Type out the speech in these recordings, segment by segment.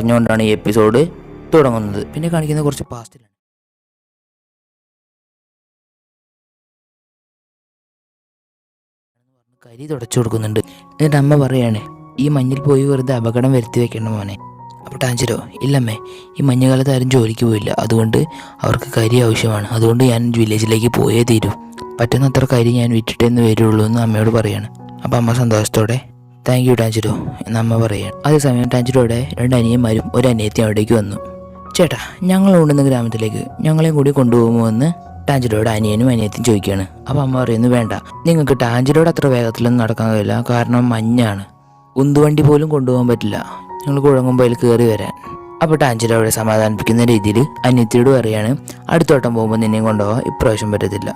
പറഞ്ഞുകൊണ്ടാണ് ഈ എപ്പിസോഡ് തുടങ്ങുന്നത്. പിന്നെ കാണിക്കുന്ന കുറച്ച് പാസ്റ്റിലാണ്. കരി തുടച്ചു കൊടുക്കുന്നുണ്ട്. എന്നിട്ട് അമ്മ പറയാണ്, ഈ മഞ്ഞിൽ പോയി വെറുതെ അപകടം വരുത്തി വെക്കണം മോനെ. അപ്പോൾ ടാൻജിറോ, ഇല്ലമ്മേ, ഈ മഞ്ഞുകാലത്ത് ആരും ജോലിക്ക് പോയില്ല, അതുകൊണ്ട് അവർക്ക് കരി ആവശ്യമാണ്, അതുകൊണ്ട് ഞാൻ വില്ലേജിലേക്ക് പോയേ തീരൂ, പറ്റുന്നത്ര കരി ഞാൻ വിറ്റിട്ടേന്ന് വരുള്ളൂ എന്ന് അമ്മയോട് പറയാണ്. അപ്പോൾ അമ്മ സന്തോഷത്തോടെ താങ്ക് യു ടാൻജിറോ എന്ന് അമ്മ പറയാണ്. അതേസമയം ടാൻജിറോയുടെ 2 അനിയന്മാരും ഒരു അനിയത്തിയും അവിടേക്ക് വന്നു. ചേട്ടാ, ഞങ്ങൾ ഉണ്ടെന്ന ഗ്രാമത്തിലേക്ക് ഞങ്ങളെയും കൂടി കൊണ്ടുപോകുമോ എന്ന് ടാൻജിറോയുടെ അനിയനും അനിയത്തിയും ചോദിക്കുകയാണ്. അപ്പോൾ അമ്മ പറയുന്നു, വേണ്ട, നിങ്ങൾക്ക് ടാൻജിറോയുടെ അത്ര വേഗത്തിലൊന്നും നടക്കാൻ കഴിയില്ല, കാരണം മഞ്ഞാണ്, ഉന്തുവണ്ടി പോലും കൊണ്ടുപോകാൻ പറ്റില്ല, നിങ്ങൾ കുഴങ്ങുമ്പോൾ കയറി വരാൻ. അപ്പോൾ ടാൻജിറോയെ സമാധാനിപ്പിക്കുന്ന രീതിയിൽ അനിയത്തിയോട് പറയാണ്, അടുത്തോട്ടം പോകുമ്പോൾ നിന്നെയും കൊണ്ടുപോകാൻ ഇപ്രാവശ്യം പറ്റത്തില്ല.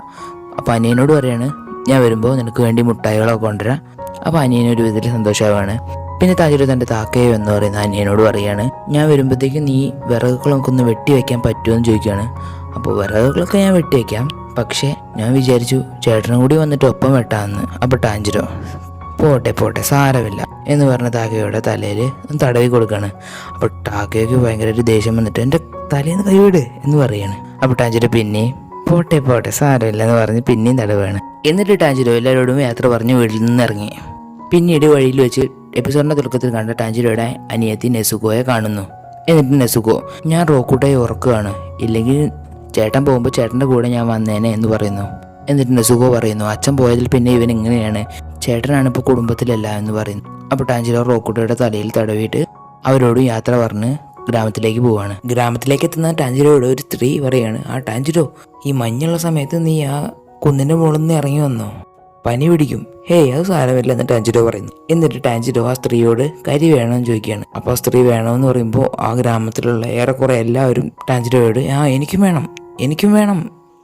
അപ്പോൾ അനിയനോട് പറയാണ്, ഞാൻ വരുമ്പോൾ നിനക്ക് വേണ്ടി മുട്ടായികളൊക്കെ കൊണ്ടുവരാം. അപ്പോൾ അനിയനൊരു വിധത്തിൽ സന്തോഷമാവാണ്. പിന്നെ ടാൻജിറോ തൻ്റെ താക്കയോ എന്ന് പറയുന്ന അനിയനോട് പറയാണ്, ഞാൻ വരുമ്പോഴത്തേക്കും നീ വിറകുകളൊക്കെ ഒന്ന് വെട്ടി വയ്ക്കാൻ പറ്റുമോ എന്ന് ചോദിക്കുകയാണ്. അപ്പോൾ വിറകുകളൊക്കെ ഞാൻ വെട്ടി വയ്ക്കാം, പക്ഷേ ഞാൻ വിചാരിച്ചു ചേട്ടനും കൂടി വന്നിട്ട് ഒപ്പം വെട്ടാമെന്ന്. അപ്പോൾ ടാൻജിറോ, പോട്ടെ സാരമില്ല എന്ന് പറഞ്ഞ താക്കയുടെ തലയിൽ തടവി കൊടുക്കുകയാണ്. അപ്പോൾ ടാക്കയ്ക്ക് ഭയങ്കര ഒരു ദേഷ്യം വന്നിട്ട് എൻ്റെ തലേന്ന് കൈവിട് എന്ന് പറയാണ്. അപ്പോൾ ടാൻജിറോ പിന്നെ പോട്ടെ സാരമില്ല എന്ന് പറഞ്ഞ് പിന്നെയും തടവുകയാണ്. എന്നിട്ട് ടാൻജിറോ എല്ലാവരോടും യാത്ര പറഞ്ഞ് വീട്ടിൽ നിന്ന് ഇറങ്ങി. പിന്നീട് വഴിയിൽ വെച്ച് എപ്പിസോഡിൻ്റെ തുടക്കത്തിൽ കണ്ട ടാൻജിറോയുടെ അനിയത്തി നെസുക്കോയെ കാണുന്നു. എന്നിട്ട് നെസുക്കോ, ഞാൻ റോക്കൂട്ടായി ഉറക്കുകയാണ്, ഇല്ലെങ്കിൽ ചേട്ടൻ പോകുമ്പോൾ ചേട്ടൻ്റെ കൂടെ ഞാൻ വന്നേനെ എന്ന് പറയുന്നു. എന്നിട്ട് നെസുക്കോ പറയുന്നു, അച്ഛൻ പോയതിൽ പിന്നെ ഇവൻ ഇങ്ങനെയാണ്, ചേട്ടനാണ് ഇപ്പോൾ കുടുംബത്തിലല്ല എന്ന് പറയുന്നു. അപ്പോൾ ടാൻജിറോ റോക്കൂട്ടയുടെ തലയിൽ തടവിയിട്ട് അവരോട് യാത്ര പറഞ്ഞ് ഗ്രാമത്തിലേക്ക് പോവാണ്. ഗ്രാമത്തിലേക്ക് എത്തുന്ന ടാൻജിറോയോട് ഒരു സ്ത്രീ പറയാണ്, ആ ടാൻജിറോ, ഈ മഞ്ഞുള്ള സമയത്ത് നീ ആ കുന്നിൻ്റെ മുകളിൽ നിന്ന് ഇറങ്ങി വന്നോ, പനി പിടിക്കും. ഹേയ്, അത് സാരമില്ല എന്ന് ടാൻജിറോ പറയുന്നു. എന്നിട്ട് ടാൻജിറോ ആ സ്ത്രീയോട് കരി വേണമെന്ന് ചോദിക്കുകയാണ്. അപ്പോൾ ആ സ്ത്രീ വേണമെന്ന് പറയുമ്പോൾ ആ ഗ്രാമത്തിലുള്ള ഏറെക്കുറെ എല്ലാവരും ടാൻജിറോയോട് എനിക്കും വേണം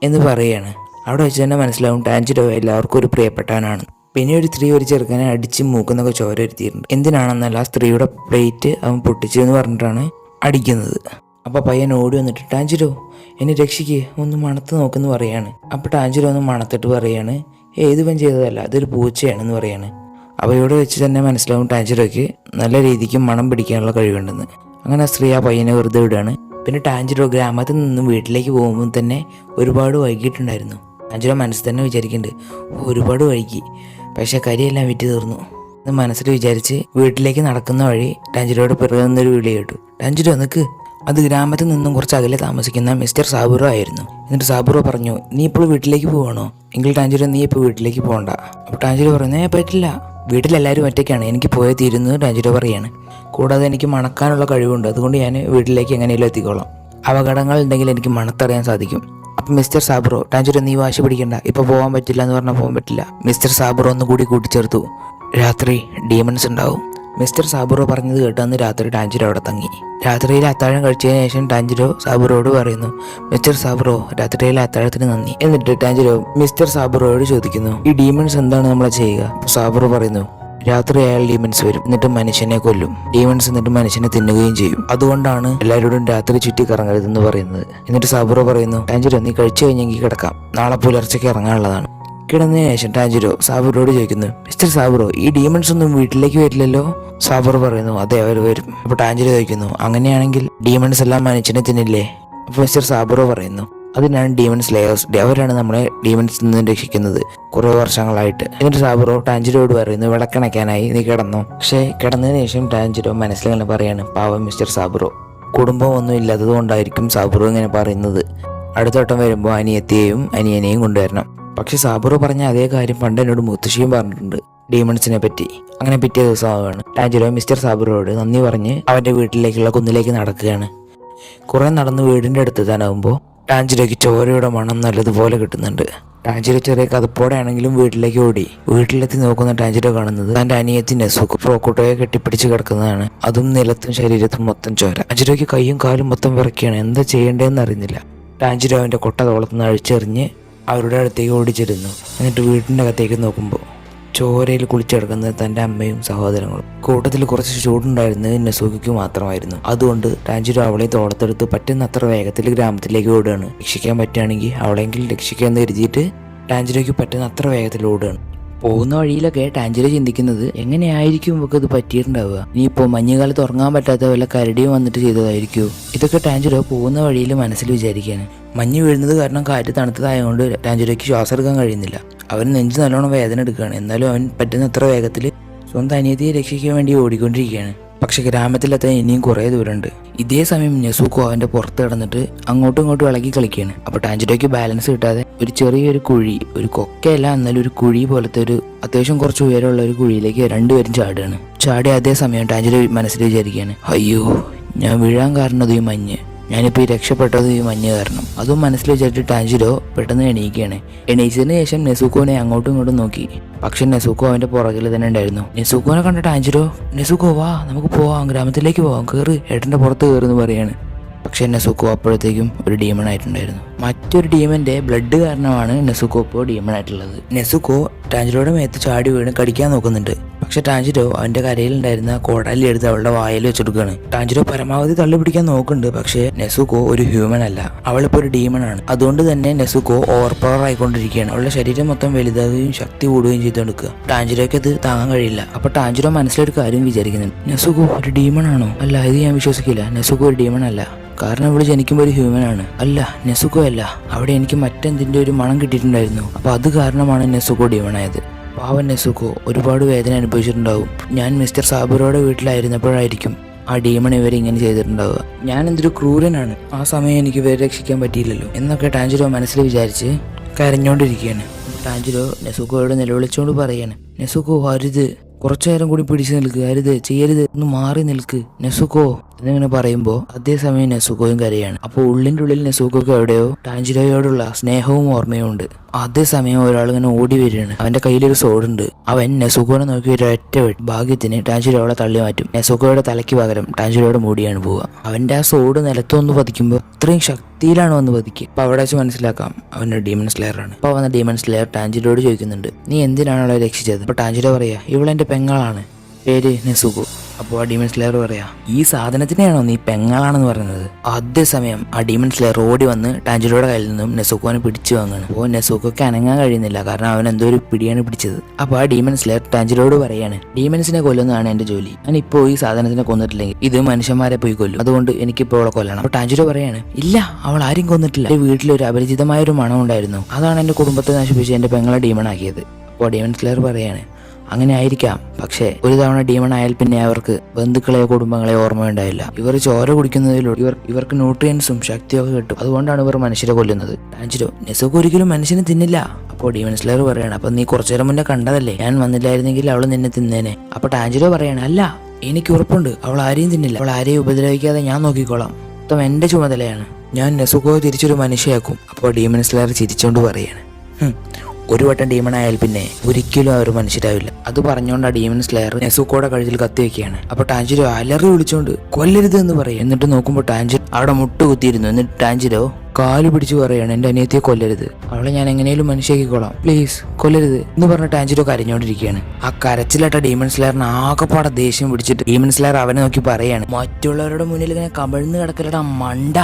എന്ന് പറയുകയാണ്. അവിടെ വെച്ച് തന്നെ മനസ്സിലാവും ടാൻജിറോ എല്ലാവർക്കും ഒരു പ്രിയപ്പെട്ടവനാണ്. പിന്നെ ഒരു സ്ത്രീ ഒരു ചെറുക്കനെ അടിച്ച് മൂക്കുന്നൊക്കെ ചോര വരുത്തിയിട്ടുണ്ട്. എന്തിനാണെന്നല്ല, ആ സ്ത്രീയുടെ പ്ലേറ്റ് അവൻ പൊട്ടിച്ചു എന്ന് പറഞ്ഞിട്ടാണ് അടിക്കുന്നത്. അപ്പോൾ പയ്യൻ ഓടി വന്നിട്ട്, ടാൻജിറോ എന്നെ രക്ഷിക്ക്, ഒന്ന് മണത്ത് നോക്കെന്ന് പറയാണ്. അപ്പോൾ ടാൻജിറോ ഒന്ന് മണത്തിട്ട് പറയാണ്, ഇതിവൻ ചെയ്തതല്ല, അതൊരു പൂച്ചയാണെന്ന് പറയാണ്. അപ്പോൾ ഇവിടെ വെച്ച് തന്നെ മനസ്സിലാവും ടാൻജിറോയ്ക്ക് നല്ല രീതിക്ക് മണം പിടിക്കാനുള്ള കഴിവുണ്ടെന്ന്. അങ്ങനെ ആ സ്ത്രീ ആ പയ്യനെ വെറുതെ വിടുകയാണ്. പിന്നെ ടാൻജിറോ ഗ്രാമത്തിൽ നിന്നും വീട്ടിലേക്ക് പോകുമ്പോൾ തന്നെ ഒരുപാട് വൈകിട്ടുണ്ടായിരുന്നു. ടാൻജിറോ മനസ്സിൽ തന്നെ വിചാരിക്കുന്നുണ്ട്, ഒരുപാട് വൈകി, പക്ഷേ കരിയെല്ലാം വിറ്റ് തീർന്നു എന്ന് മനസ്സിൽ വിചാരിച്ച് വീട്ടിലേക്ക് നടക്കുന്ന വഴി ടാൻജിറോയുടെ പിറകെ നിന്നൊരു വിളി കേട്ടു. ടാൻജിറോ നിൽക്ക്. അത് ഗ്രാമത്തിൽ നിന്നും കുറച്ച് അകലെ താമസിക്കുന്ന മിസ്റ്റർ സാബുറോ ആയിരുന്നു. എന്നിട്ട് സാബുറോ പറഞ്ഞു, നീ ഇപ്പോൾ വീട്ടിലേക്ക് പോവാണോ? എങ്കിൽ ടാൻജിറോ, നീ ഇപ്പോൾ വീട്ടിലേക്ക് പോകണ്ട. അപ്പോൾ ടാൻജിറോ പറഞ്ഞു, പറ്റില്ല, വീട്ടിലെല്ലാവരും ഒറ്റയ്ക്കാണ്, എനിക്ക് പോയേ തീരുന്നു ടാൻജിറോ പറയാണ്. കൂടാതെ എനിക്ക് മണക്കാനുള്ള കഴിവുണ്ട്, അതുകൊണ്ട് ഞാൻ വീട്ടിലേക്ക് എങ്ങനെയും എത്തിക്കോളാം, അപകടങ്ങൾ ഉണ്ടെങ്കിൽ എനിക്ക് മണത്തറിയാൻ സാധിക്കും. അപ്പം മിസ്റ്റർ സാബുറോ, ടാൻജിറോ നീ വാശി പിടിക്കണ്ട, ഇപ്പോൾ പോകാൻ പറ്റില്ല എന്ന് പറഞ്ഞാൽ പോകാൻ പറ്റില്ല. മിസ്റ്റർ സാബുറോ ഒന്നുകൂടി കൂട്ടിച്ചേർത്തു, രാത്രി ഡീമൺസ് ഉണ്ടാവും. മിസ്റ്റർ സാബുറോ പറഞ്ഞത് കേട്ട് അന്ന് രാത്രി ടാൻജിറോ അവിടെ തങ്ങി. രാത്രിയിൽ അത്താഴം കഴിച്ചതിന് ശേഷം ടാൻജിറോ സാബുറോയോട് പറയുന്നു, മിസ്റ്റർ സാബുറോ, രാത്രിയിലെ അത്താഴത്തിന് നന്ദി. എന്നിട്ട് ടാൻജിറോ മിസ്റ്റർ സാബുറോയോട് ചോദിക്കുന്നു, ഈ ഡീമൺസ് എന്താണ് നമ്മളെ ചെയ്യുക? സാബുറോ പറയുന്നു, രാത്രി അയാൾ ഡീമൺസ് വരും, എന്നിട്ട് മനുഷ്യനെ കൊല്ലും, ഡീമൺസ് എന്നിട്ട് മനുഷ്യനെ തിന്നുകയും ചെയ്യും, അതുകൊണ്ടാണ് എല്ലാവരോടും രാത്രി ചുറ്റി കറങ്ങരുതെന്ന് പറയുന്നത്. എന്നിട്ട് സാബുറോ പറയുന്നു, ടാൻജിറോ നീ കഴിച്ചു കഴിഞ്ഞെങ്കിൽ കിടക്കാം, നാളെ പുലർച്ചയ്ക്ക് ഇറങ്ങാനുള്ളതാണ്. കിടന്നതിന് ശേഷം ടാൻജിറോ സാബുറോയോട് ചോദിക്കുന്നു, മിസ്റ്റർ സാബുറോ, ഈ ഡീമൺസ് ഒന്നും വീട്ടിലേക്ക് വരില്ലല്ലോ? സാബുറോ പറയുന്നു, അതെ, അവർ വരും. അപ്പോൾ ടാൻജിറോ ചോദിക്കുന്നു, അങ്ങനെയാണെങ്കിൽ ഡീമൺസ് എല്ലാം മനുഷ്യനെ തിന്നില്ലേ? അപ്പോൾ മിസ്റ്റർ സാബുറോ പറയുന്നു, അതിനാണ് ഡീമൺസ് ലേയേഴ്സ്, അവരാണ് നമ്മളെ ഡീമൺസിൽ നിന്ന് രക്ഷിക്കുന്നത് കുറേ വർഷങ്ങളായിട്ട്. എന്നിട്ട് സാബുറോ ടാൻജിറോയോട് പറയുന്നു, വിളക്കണയ്ക്കാനായി നീ കിടന്നോ. പക്ഷേ കിടന്നതിന് ശേഷം ടാൻജിറോ മനസ്സിലിങ്ങനെ പറയാണ്, പാവം മിസ്റ്റർ സാബുറോ, കുടുംബം ഒന്നും ഇല്ലാത്തത് കൊണ്ടായിരിക്കും സാബുറോ ഇങ്ങനെ പറയുന്നത്, അടുത്തോട്ടം വരുമ്പോൾ അനിയത്തിയെയും അനിയനെയും കൊണ്ടുവരണം. പക്ഷെ സാബുറോ പറഞ്ഞ അതേ കാര്യം പണ്ട് എന്നോട് മുത്തശ്ശിയും പറഞ്ഞിട്ടുണ്ട് ഡീമൺസിനെ പറ്റി. അങ്ങനെ പിറ്റേ ദിവസമാണ് ടാൻജിറോ മിസ്റ്റർ സാബുറോയോട് നന്ദി പറഞ്ഞ് അവൻ്റെ വീട്ടിലേക്കുള്ള കുന്നിലേക്ക് നടക്കുകയാണ്. കുറേ നടന്ന് വീടിൻ്റെ അടുത്ത് എത്താനാകുമ്പോൾ ടാൻജിറോയ്ക്ക് ചോരയുടെ മണം നല്ലതുപോലെ കിട്ടുന്നുണ്ട്. ടാൻജിറോ ചെറിയ കഥപ്പോടെ ആണെങ്കിലും വീട്ടിലേക്ക് ഓടി. വീട്ടിലെത്തി നോക്കുന്ന ടാൻജിറോ കാണുന്നത് തൻ്റെ അനിയത്തി നെസുക്കോ റോക്കൂട്ടോയെ കെട്ടിപ്പിടിച്ച് കിടക്കുന്നതാണ്. അതും നിലത്തും ശരീരത്തും മൊത്തം ചോര. ടാൻജിറോയ്ക്ക് കൈയും കാലും മൊത്തം വിറയ്ക്കുകയാണ്, എന്താ ചെയ്യേണ്ടതെന്ന് അറിയുന്നില്ല. ടാൻജിറോ അവൻ്റെ കൊട്ട തോളത്തുനിന്ന് അഴിച്ചെറിഞ്ഞ് അവരുടെ അടുത്തേക്ക് ഓടിച്ചിരുന്നു. എന്നിട്ട് വീട്ടിൻ്റെ അകത്തേക്ക് നോക്കുമ്പോൾ ചോരയിൽ കുളിച്ചെടുക്കുന്നത് തൻ്റെ അമ്മയും സഹോദരങ്ങളും. കൂട്ടത്തിൽ കുറച്ച് ചൂടുണ്ടായിരുന്നത് നെസുക്കയ്ക്ക് മാത്രമായിരുന്നു. അതുകൊണ്ട് ടാൻജിറോ അവളെ തോളത്തെടുത്ത് പറ്റുന്നത്ര വേഗത്തിൽ ഗ്രാമത്തിലേക്ക് ഓടുകയാണ്. രക്ഷിക്കാൻ പറ്റുകയാണെങ്കിൽ അവളെങ്കിലും രക്ഷിക്കാമെന്ന് കരുതിയിട്ട് ടാൻജിറോയ്ക്ക് പറ്റുന്ന അത്ര വേഗത്തിൽ ഓടുകയാണ്. പോകുന്ന വഴിയിലൊക്കെ ടാഞ്ചിരോ ചിന്തിക്കുന്നത് എങ്ങനെയായിരിക്കും ഇവർക്ക് ഇത് പറ്റിയിട്ടുണ്ടാവുക. ഇനിയിപ്പോൾ മഞ്ഞുകാലത്ത് ഉറങ്ങാൻ പറ്റാത്ത വല്ല കരടിയും വന്നിട്ട് ചെയ്തതായിരിക്കുമോ? ഇതൊക്കെ ടാഞ്ചിരോ പോകുന്ന വഴിയിൽ മനസ്സിൽ വിചാരിക്കുകയാണ്. മഞ്ഞ് വീഴുന്നത് കാരണം കാറ്റ് തണുത്തതായതുകൊണ്ട് ടാഞ്ചിരോയ്ക്ക് ശ്വാസം എടുക്കാൻ കഴിയുന്നില്ല. അവൻ നെഞ്ച് നല്ലോണം വേദന എടുക്കുകയാണ്. എന്നാലും അവൻ പറ്റുന്നത്ര വേഗത്തിൽ സ്വന്തം അനിയത്തിയെ രക്ഷിക്കാൻ വേണ്ടി ഓടിക്കൊണ്ടിരിക്കുകയാണ്. പക്ഷെ ഗ്രാമത്തിലെത്താൻ ഇനിയും കുറേ ദൂരമുണ്ട്. ഇതേ സമയം നെസുക്കോ അവൻ്റെ പുറത്ത് കിടന്നിട്ട് അങ്ങോട്ടും ഇങ്ങോട്ടും ഇളകി കളിക്കുകയാണ്. അപ്പോൾ ടാഞ്ചിരോയ്ക്ക് ബാലൻസ് കിട്ടാതെ ഒരു ചെറിയൊരു കുഴി, ഒരു കൊക്കയല്ല എന്നാലും ഒരു കുഴി പോലത്തെ ഒരു അത്യാവശ്യം കുറച്ച് ഉയരമുള്ള ഒരു കുഴിയിലേക്ക് രണ്ടുപേരും ചാടുകയാണ്. ചാടി അതേ സമയം ടാഞ്ചിരോ മനസ്സിൽ വിചാരിക്കുകയാണ്, അയ്യോ ഞാൻ വീഴാൻ കാരണത് ഈ മഞ്ഞ്, ഞാനിപ്പോൾ ഈ രക്ഷപ്പെട്ടത് ഈ മഞ്ഞ് കാരണം. അതും മനസ്സിൽ വെച്ചിട്ട് ടാഞ്ചിരോ പെട്ടെന്ന് എണീക്കുകയാണ്. എണീച്ചതിന് ശേഷം നെസുക്കോനെ അങ്ങോട്ടും ഇങ്ങോട്ടും നോക്കി. പക്ഷെ നെസുക്കോ അവൻ്റെ പുറകിൽ തന്നെ ഉണ്ടായിരുന്നു. നെസുക്കോനെ കണ്ട ടാഞ്ചിരോ, നെസുക്കോ വാ നമുക്ക് പോവാം, ഗ്രാമത്തിലേക്ക് പോവാം, കയറ്, ഏട്ടൻ്റെ പുറത്ത് കയറുന്ന് പറയാണ്. പക്ഷെ നെസുക്കോ അപ്പോഴത്തേക്കും ഒരു ഡീമൺ ആയിട്ടുണ്ടായിരുന്നു. മറ്റൊരു ഡീമൻ്റെ ബ്ലഡ് കാരണമാണ് നെസുക്കോ ഇപ്പോൾ ഡീമൺ ആയിട്ടുള്ളത്. നെസുക്കോ ടാഞ്ചിരോയുടെ മേത്ത് ചാടി വീണ് കടിക്കാൻ നോക്കുന്നുണ്ട്. പക്ഷെ ടാഞ്ചിരോ അവൻ്റെ കരയിലുണ്ടായിരുന്ന കോടാലി എടുത്ത് അവളുടെ വായിൽ വെച്ചെടുക്കുകയാണ്. ടാഞ്ചിരോ പരമാവധി തള്ളി പിടിക്കാൻ നോക്കുന്നുണ്ട്. പക്ഷേ നെസുക്കോ ഒരു ഹ്യൂമൻ അല്ല, അവളിപ്പോൾ ഒരു ഡീമൺ ആണ്. അതുകൊണ്ട് തന്നെ നെസുക്കോ ഓവർ പവർ ആയിക്കൊണ്ടിരിക്കുകയാണ്. അവളുടെ ശരീരം മൊത്തം വലുതാവുകയും ശക്തി കൂടുകയും ചെയ്തുകൊടുക്കുക. ടാഞ്ചിരോയ്ക്ക് അത് താങ്ങാൻ കഴിയില്ല. അപ്പോൾ ടാഞ്ചിരോ മനസ്സിലൊരു കാര്യം വിചാരിക്കുന്നുണ്ട്, നെസുക്കോ ഒരു ഡീമൺ ആണോ? അല്ല, ഇത് ഞാൻ വിശ്വസിക്കില്ല. നെസുക്കോ ഒരു ഡീമൺ അല്ല, കാരണം ഇവിടെ ജനിക്കുമ്പോൾ ഒരു ഹ്യൂമൻ ആണ്. അല്ല, നെസുക്കോ അല്ല, അവിടെ എനിക്ക് മറ്റെന്തിൻ്റെ ഒരു മണം കിട്ടിയിട്ടുണ്ടായിരുന്നു. അപ്പോൾ അത് കാരണമാണ് നെസുക്കോ ഡീമൺ ആയത്. പാവൻ നെസുക്കോ ഒരുപാട് വേദന അനുഭവിച്ചിട്ടുണ്ടാവും. ഞാൻ മിസ്റ്റർ സാബുറോയുടെ വീട്ടിലായിരുന്നപ്പോഴായിരിക്കും ആ ഡീമൺ ഇവരെ ഇങ്ങനെ ചെയ്തിട്ടുണ്ടാവുക. ഞാൻ എന്തൊരു ക്രൂരനാണ്, ആ സമയം എനിക്ക് ഇവരെ രക്ഷിക്കാൻ പറ്റിയില്ലല്ലോ എന്നൊക്കെ ടാഞ്ചിരോ മനസ്സിൽ വിചാരിച്ച് കരഞ്ഞുകൊണ്ടിരിക്കുകയാണ്. ടാഞ്ചിരോ നെസുക്കോയോട് നിലവിളിച്ചുകൊണ്ട് പറയാണ്, നെസുക്കോ അരുത്, കുറച്ചു നേരം കൂടി പിടിച്ചു നിൽക്കുക, അരുത്, ചെയ്യരുത്, ഒന്ന് മാറി നിൽക്ക് നെസുക്കോ എന്നിങ്ങനെ പറയുമ്പോൾ അതേസമയം നെസുക്കോയും കരയാണ്. അപ്പോൾ ഉള്ളിൻ്റെ ഉള്ളിൽ നെസുക്കോക്ക് എവിടെയോ ടാഞ്ചിരോയോടുള്ള സ്നേഹവും ഓർമ്മയും ഉണ്ട്. അതേസമയം ഒരാൾ ഇങ്ങനെ ഓടി വരികയാണ്. അവന്റെ കയ്യിലൊരു സോഡുണ്ട്. അവൻ നെസുക്കോനെ നോക്കി ഒരു ഒറ്റ വെട്ട്. ഭാഗ്യത്തിന് ടാഞ്ചിരോ അവളെ തള്ളി മാറ്റും. നെസുക്കോയുടെ തലയ്ക്ക് പകരം ടാഞ്ചിരോയുടെ മൂടിയാണ് പോവുക. അവന്റെ ആ സോഡ് നിലത്തൊന്ന് പതിക്കുമ്പോൾ അത്രയും ശക്തിയിലാണ് വന്ന് പതിക്കുക. അപ്പൊ അവിടെ വെച്ച് മനസ്സിലാക്കാം അവന്റെ ഡീമൺ സ്ലെയർ ആണ്. അപ്പൊ വന്ന ഡീമൺ സ്ലെയർ ടാഞ്ചിരോയോട് ചോദിക്കുന്നുണ്ട്, നീ എന്തിനാണ് അവളെ രക്ഷിച്ചത്? അപ്പൊ ടാഞ്ചിരോ പറയാ, ഇവളെന്റെ പെങ്ങളാണ്, പേര് നെസുക്കോ. അപ്പോൾ ആ ഡീമൺ സ്ലെയർ പറയാ, ഈ സാധനത്തിനെയാണോ നീ പെങ്ങളാണെന്ന് പറയുന്നത്? അതേസമയം ആ ഡീമൺ സ്ലെയർ ഓടി വന്ന് ടാഞ്ചിരോയുടെ കയ്യിൽ നിന്നും നെസുക്കോനെ പിടിച്ചു വാങ്ങാണ്. അപ്പോൾ നെസുക്കോക്ക് അനങ്ങാൻ കഴിയുന്നില്ല, കാരണം അവൻ എന്തോ ഒരു പിടിയാണ് പിടിച്ചത്. അപ്പോൾ ആ ഡീമൺ സ്ലെയർ ടാഞ്ചിരോയോട് പറയാണ്, ഡീമൻസിനെ കൊല്ലുന്നതാണ് എന്റെ ജോലി, ഞാൻ ഇപ്പോൾ ഈ സാധനത്തിനെ കൊന്നിട്ടില്ലെങ്കിൽ ഇത് മനുഷ്യന്മാരെ പോയി കൊല്ലും, അതുകൊണ്ട് എനിക്കിപ്പോൾ അവളെ കൊല്ലണം. അപ്പോൾ ടാഞ്ചിരോ പറയാണ്, ഇല്ല, അവൾ ആരും കൊന്നിട്ടില്ല, എന്റെ വീട്ടിലൊരു അപരിചിതമായ ഒരു മണം ഉണ്ടായിരുന്നു, അതാണ് എന്റെ കുടുംബത്തെ നശിപ്പിച്ച് എന്റെ പെങ്ങളെ ഡീമൺ ആക്കിയത്. അപ്പോൾ ഡീമൺ സ്ലെയർ പറയാണ്, അങ്ങനെ ആയിരിക്കാം, പക്ഷേ ഒരു തവണ ഡീമൺ ആയാൽ പിന്നെ അവർക്ക് ബന്ധുക്കളെയോ കുടുംബങ്ങളെയോ ഓർമ്മയുണ്ടായില്ല. ഇവർ ചോര കുടിക്കുന്നതിലൂടെ ഇവർക്ക് ന്യൂട്രിയൻസും ശക്തിയൊക്കെ കിട്ടും, അതുകൊണ്ടാണ് ഇവർ മനുഷ്യരെ കൊല്ലുന്നത്. ടാഞ്ചിരോ, നെസുക്കോ ഒരിക്കലും മനുഷ്യനെ തിന്നില്ല. അപ്പോൾ ഡീമൺ സ്ലെയർ പറയാണ്, അപ്പൊ നീ കുറച്ചു നേരം മുന്നേ കണ്ടതല്ലേ, ഞാൻ വന്നില്ലായിരുന്നെങ്കിൽ അവൾ നിന്നെ തിന്നേനെ. അപ്പൊ ടാഞ്ചിരോ പറയാണ്, അല്ല, എനിക്ക് ഉറപ്പുണ്ട്, അവൾ ആരെയും തിന്നില്ല, അവൾ ആരെയും ഉപദ്രവിക്കാതെ ഞാൻ നോക്കിക്കോളാം, മൊത്തം എന്റെ ചുമതലയാണ്, ഞാൻ നെസുക്കോയെ തിരിച്ചൊരു മനുഷ്യയാക്കും. അപ്പോൾ ഡീമൺ സ്ലെയർ ചിരിച്ചോണ്ട് പറയാണ്, ഒരു വട്ടം ഡീമൺ ആയാൽ പിന്നെ ഒരിക്കലും അവർ മനുഷ്യരാവില്ല. അത് പറഞ്ഞുകൊണ്ട് ആ ഡീമൺ സ്ലെയർ നെസുക്കോയുടെ കഴുത്തിൽ കത്തി വെക്കുകയാണ്. അപ്പൊ ടാഞ്ചിരോ അലറി വിളിച്ചോണ്ട് കൊല്ലരുത് എന്ന് പറയും. എന്നിട്ട് നോക്കുമ്പോൾ ടാഞ്ചിരോ അവിടെ മുട്ട് കുത്തിയിരുന്നു. എന്നിട്ട് ടാഞ്ചിരോ കാല് പിടിച്ചു പറയാണ്, എന്റെ അനിയത്തിയെ കൊല്ലരുത്, അവളെ ഞാൻ എങ്ങനെയും മനുഷ്യയാക്കിക്കോളാം, പ്ലീസ് കൊല്ലരുത് എന്ന് പറഞ്ഞ ടാഞ്ചിരോ കരഞ്ഞോണ്ടിരിക്കുകയാണ്. ആ കരച്ചിലേട്ട ഡീമൺ സ്ലെയറിന് ആകെപ്പാടെ ദേഷ്യം പിടിച്ചിട്ട് ഡീമൺ സ്ലെയർ അവനെ നോക്കി പറയാണ്, മറ്റുള്ളവരുടെ മുന്നിൽ ഇങ്ങനെ കമിഴ്ന്ന് കിടക്കലടാ മണ്ട,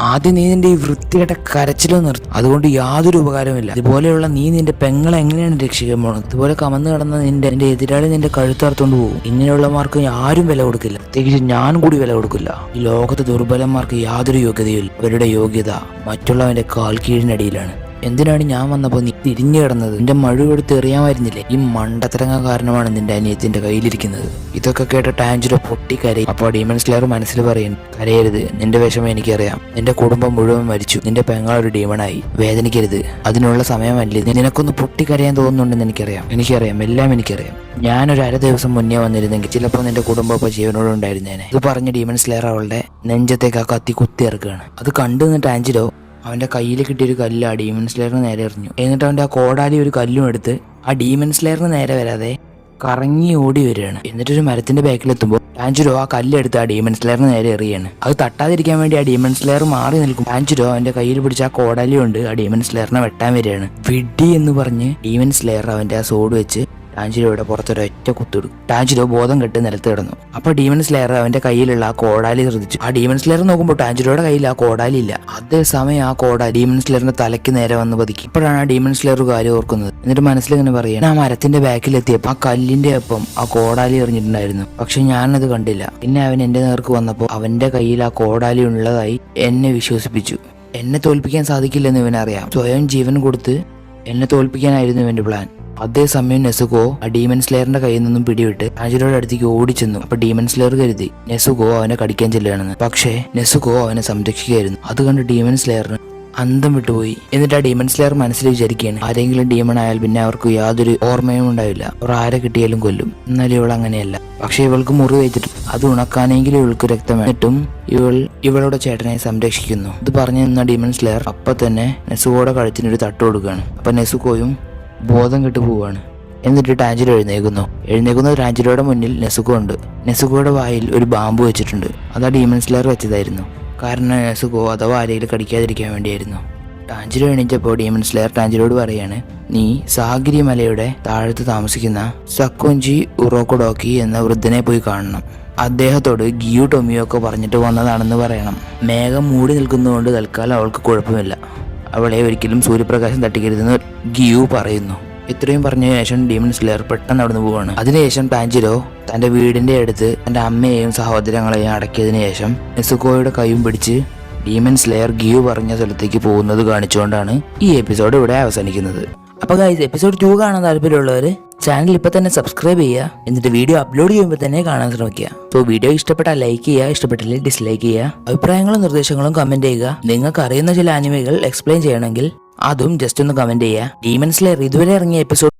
ആദ്യം നീ നിന്റെ ഈ വൃത്തികെട്ട കരച്ചിലോ നിർത്തും, അതുകൊണ്ട് യാതൊരു ഉപകാരമില്ല. ഇതുപോലെയുള്ള നീ നിന്റെ പെങ്ങളെ എങ്ങനെയാണ് രക്ഷിക്കാൻ പോകുന്നത്? ഇതുപോലെ കമന്ന് കിടന്ന നിന്റെ എതിരാളി നിന്റെ കഴുത്തറുത്തോണ്ട് പോകും. ഇങ്ങനെയുള്ളമാർക്ക് ആരും വില കൊടുക്കില്ല, പ്രത്യേകിച്ച് ഞാൻ കൂടി വില കൊടുക്കില്ല. ഈ ലോകത്തെ ദുർബലന്മാർക്ക് യാതൊരു യോഗ്യതയില്ല, അവരുടെ യോഗ്യത മറ്റുള്ളവന്റെ കാൽ കീഴിനടിയിലാണ്. എന്തിനാണ് ഞാൻ വന്നപ്പോൾ നീ തിരിഞ്ഞു കിടന്നത്? നിന്റെ മഴുവെടുത്ത് എറിയാമായിരുന്നില്ലേ? ഈ മണ്ടത്തരങ്ങ കാരണമാണ് നിന്റെ അനിയത്തിന്റെ കയ്യിലിരിക്കുന്നത്. ഇതൊക്കെ കേട്ട ടാഞ്ചിരോ പൊട്ടിക്കരയും. അപ്പോൾ ഡീമൺ സ്ലെയർ മനസ്സിൽ പറയും, കരയരുത്, നിന്റെ വിഷമം എനിക്കറിയാം, നിന്റെ കുടുംബം മുഴുവൻ മരിച്ചു, നിന്റെ പെങ്ങളൊരു ഡീമണായി, വേദനിക്കരുത്, അതിനുള്ള സമയമല്ലേ, നിനക്കൊന്ന് പൊട്ടിക്കരയാൻ തോന്നുന്നുണ്ടെന്ന് എനിക്കറിയാം, എല്ലാം എനിക്കറിയാം. ഞാനൊരു അര ദിവസം മുന്നേ വന്നിരുന്നെങ്കിൽ ചിലപ്പോൾ നിന്റെ കുടുംബം ഇപ്പോൾ ജീവനോട് ഉണ്ടായിരുന്നേനെ. ഇത് പറഞ്ഞ് ഡീമൺ സ്ലെയർ അവളുടെ നെഞ്ചത്തേക്ക് ആ കത്തി കുത്തി ഇറക്കുകയാണ്. അത് കണ്ടു നിന്ന് ടാഞ്ചിരോ അവന്റെ കയ്യിൽ കിട്ടിയൊരു കല്ല് ആ ഡീമൺ സ്ലെയറിന് നേരെ എറിഞ്ഞു. എന്നിട്ട് അവന്റെ ആ കോടാലി ഒരു കല്ലും എടുത്ത് ആ ഡീമൺ സ്ലെയറിന് നേരെ വരാതെ കറങ്ങി ഓടി വരികയാണ്. എന്നിട്ടൊരു മരത്തിന്റെ ബാക്കിലെത്തുമ്പോൾ ടാഞ്ചിരോ ആ കല്ലെടുത്ത് ആ ഡീമൺ സ്ലെയറിന് നേരെ എറിയാണ്. അത് തട്ടാതിരിക്കാൻ വേണ്ടി ആ ഡീമൺ സ്ലെയർ മാറി നിൽക്കും. ടാഞ്ചിരോ അവന്റെ കയ്യിൽ പിടിച്ച ആ കോടാലി കൊണ്ട് ആ ഡീമൺ സ്ലെയറിനെ വെട്ടാൻ വരികയാണ്. വിഡി എന്ന് പറഞ്ഞ് ഡീമൺ സ്ലെയർ അവന്റെ ആ സോഡ് വെച്ച് ടാഞ്ചിരോയുടെ പുറത്തൊരൊറ്റ കുത്തിടും. ടാഞ്ചിരോ ബോധം കെട്ട് നിലത്ത് കിടന്നു. അപ്പൊ ഡീമൺ സ്ലെയർ അവന്റെ കയ്യിലുള്ള ആ കോടാലി ശ്രദ്ധിച്ചു. ആ ഡീമൺ സ്ലെയർ നോക്കുമ്പോൾ ടാഞ്ചിരോയുടെ കയ്യിൽ ആ കോടാലി ഇല്ല. അതേസമയം ആ കോടാലി ഡീമൺ സ്ലെയറിന്റെ തലയ്ക്ക് നേരെ വന്ന് പതിക്കി. ഇപ്പോഴാണ് ആ ഡീമൺ സ്ലെയർ കാര്യം ഓർക്കുന്നത്. എന്നിട്ട് മനസ്സിലിങ്ങനെ പറയാണ്, ആ മരത്തിന്റെ ബാക്കിലെത്തിയപ്പോൾ ആ കല്ലിന്റെ ഒപ്പം ആ കോടാലി എറിഞ്ഞിട്ടുണ്ടായിരുന്നു. പക്ഷെ ഞാനത് കണ്ടില്ല. പിന്നെ അവൻ എന്റെ നേർക്ക് വന്നപ്പോൾ അവന്റെ കയ്യിൽ ആ കോടാലി ഉള്ളതായി എന്നെ വിശ്വസിപ്പിച്ചു. എന്നെ തോൽപ്പിക്കാൻ സാധിക്കില്ലെന്ന് ഇവനറിയാം. സ്വയം ജീവൻ കൊടുത്ത് എന്നെ തോൽപ്പിക്കാനായിരുന്നു ഇവന്റെ പ്ലാൻ. അതേസമയം നെസുകോ ആ ഡീമൺ സ്ലെയറിന്റെ കയ്യിൽ നിന്നും പിടിവിട്ട് ടാഞ്ചിരോയുടെ അടുത്തേക്ക് ഓടിച്ചെന്നു. അപ്പൊ ഡീമൺ സ്ലെയർ കരുതി നെസുകോ അവനെ കടിക്കാൻ ചെല്ലുകയാണെന്ന്. പക്ഷേ നെസുകോ അവനെ സംരക്ഷിക്കുകയായിരുന്നു. അത് കണ്ട് ഡീമൺ സ്ലെയറിന് അന്തം വിട്ടുപോയി. എന്നിട്ട് ആ ഡീമൺ സ്ലെയർ മനസ്സിൽ വിചാരിക്കുകയാണ്, ആരെങ്കിലും ഡീമൺ ആയാൽ പിന്നെ അവർക്ക് യാതൊരു ഓർമ്മയും ഉണ്ടാവില്ല. അവർ ആരെ കിട്ടിയാലും കൊല്ലും. എന്നാലും ഇവൾ അങ്ങനെയല്ല. പക്ഷെ ഇവൾക്ക് മുറിവ് വെച്ചിട്ട് അത് ഉണക്കാനെങ്കിലും ഇവൾക്ക് രക്തം വേണ്ടിട്ടും ഇവളുടെ ചേട്ടനെ സംരക്ഷിക്കുന്നു. ഇത് പറഞ്ഞു നിന്ന ഡീമൺ സ്ലെയർ അപ്പൊ തന്നെ നെസുകോയുടെ കഴുത്തിനൊരു തട്ട് കൊടുക്കുകയാണ്. അപ്പൊ നെസുകോയും ബോധം കെട്ടു പോവാണ്. എന്നിട്ട് ടാഞ്ചിരോ എഴുന്നേക്കുന്ന ടാഞ്ചിരോയുടെ മുന്നിൽ നെസുകോ ഉണ്ട്. നെസുകോയുടെ വായിൽ ഒരു ബാമ്പു വെച്ചിട്ടുണ്ട്. അത് ആ ഡീമൺ സ്ലെയർ വെച്ചതായിരുന്നു. കാരണം നെസുകോ അഥവാ ആരെങ്കിലും കടിക്കാതിരിക്കാൻ വേണ്ടിയായിരുന്നു. ടാഞ്ചിരോ എണീറ്റപ്പോൾ ഡീമൺ സ്ലെയർ ടാഞ്ചിരോട് പറയാണ്, നീ സാഗിരി മലയുടെ താഴത്ത് താമസിക്കുന്ന സക്കോഞ്ചി ഉറോക്കൊഡോക്കി എന്ന വൃദ്ധനെ പോയി കാണണം. അദ്ദേഹത്തോട് ഗിയു ടൊമിയോ ഒക്കെ പറഞ്ഞിട്ട് വന്നതാണെന്ന് പറയണം. മേഘം മൂടി നിൽക്കുന്നതുകൊണ്ട് തൽക്കാലം അവൾക്ക് കുഴപ്പമില്ല. അവളെ ഒരിക്കലും സൂര്യപ്രകാശം തട്ടിക്കരുതെന്ന് ഗിയു പറയുന്നു. ഇത്രയും പറഞ്ഞ ശേഷം ഡീമൺ സ്ലെയർ പെട്ടെന്ന് അവിടുന്ന് പോവാണ്. അതിനുശേഷം ടാഞ്ചിരോ തന്റെ വീടിന്റെ അടുത്ത് തന്റെ അമ്മയെയും സഹോദരങ്ങളെയും അടക്കിയതിനു ശേഷം നെസുകോയുടെ കൈയും പിടിച്ച് ഡീമൺ സ്ലെയർ ഗിയു പറഞ്ഞ സ്ഥലത്തേക്ക് പോകുന്നത് കാണിച്ചുകൊണ്ടാണ് ഈ എപ്പിസോഡ് ഇവിടെ അവസാനിക്കുന്നത്. അപ്പൊ ഗൈസ്, എപ്പിസോഡ് 2 കാണാൻ താല്പര്യമുള്ളവര് ചാനൽ ഇപ്പൊ തന്നെ സബ്സ്ക്രൈബ് ചെയ്യുക. എന്നിട്ട് വീഡിയോ അപ്ലോഡ് ചെയ്യുമ്പോൾ തന്നെ കാണാൻ ശ്രമിക്കുക. സോ വീഡിയോ ഇഷ്ടപ്പെട്ടാൽ ലൈക്ക് ചെയ്യുക, ഇഷ്ടപ്പെട്ടില്ലെങ്കിൽ ഡിസ്ലൈക്ക് ചെയ്യുക. അഭിപ്രായങ്ങളും നിർദ്ദേശങ്ങളും കമന്റ് ചെയ്യുക. നിങ്ങൾക്ക് അറിയുന്ന ചില ആനിമകൾ എക്സ്പ്ലെയിൻ ചെയ്യണമെങ്കിൽ അതും ജസ്റ്റ് ഒന്ന് കമന്റ് ചെയ്യുക. ഡീമൺ സ്ലെയർ ഇതുവരെ ഇറങ്ങിയ എപ്പിസോഡ്